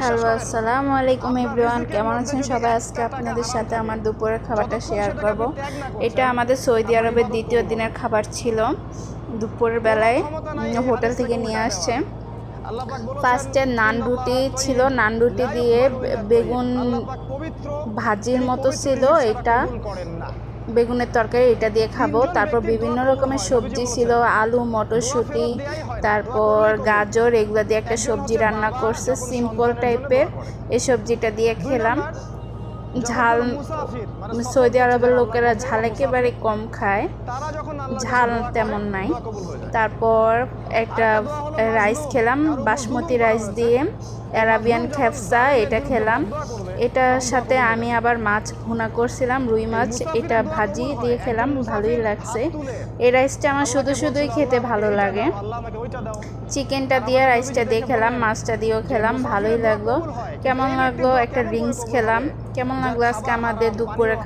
Hello, আসসালামু আলাইকুম everyone. কেমন আছেন সবাই? আজকে আপনাদের সাথে আমার দুপুরের খাবারটা শেয়ার করব। এটা আমাদের সৌদি আরবের দ্বিতীয় দিনের খাবার ছিল। দুপুরের বেলায় হোটেল থেকে নিয়ে আসছে। ফার্স্টে নান রুটি ছিল, নান রুটি দিয়ে বেগুন ভাজির মতো ছিল, এটা বেগুনের তরকারি, এটা দিয়ে খাবো। তারপর বিভিন্ন রকমের সবজি ছিল, আলু, মটরশুঁটি, তারপর গাজর, এগুলো দিয়ে একটা সবজি রান্না করছে সিম্পল টাইপের। এই সবজিটা দিয়ে খেলাম। ঝাল, সৌদি আরবের লোকেরা ঝাল একেবারে কম খায়, ঝাল তেমন নাই। তারপর একটা রাইস খেলাম, বাসমতি রাইস দিয়ে অ্যারাবিয়ান খ্যাফসা, এটা খেলাম। এটার সাথে আমি আবার মাছ ভুনা করছিলাম, রুই মাছ, এটা ভাজি দিয়ে খেলাম, ভালোই লাগছে। এই রাইসটা আমার শুধুই খেতে ভালো লাগে। চিকেনটা দিয়ে রাইসটা দিয়ে খেলাম, মাছটা দিয়েও খেলাম, ভালোই লাগলো। কেমন লাগলো? একটা ড্রিঙ্কস খেলাম। কেমন লাগলো আজকে আমাদের দুপুরে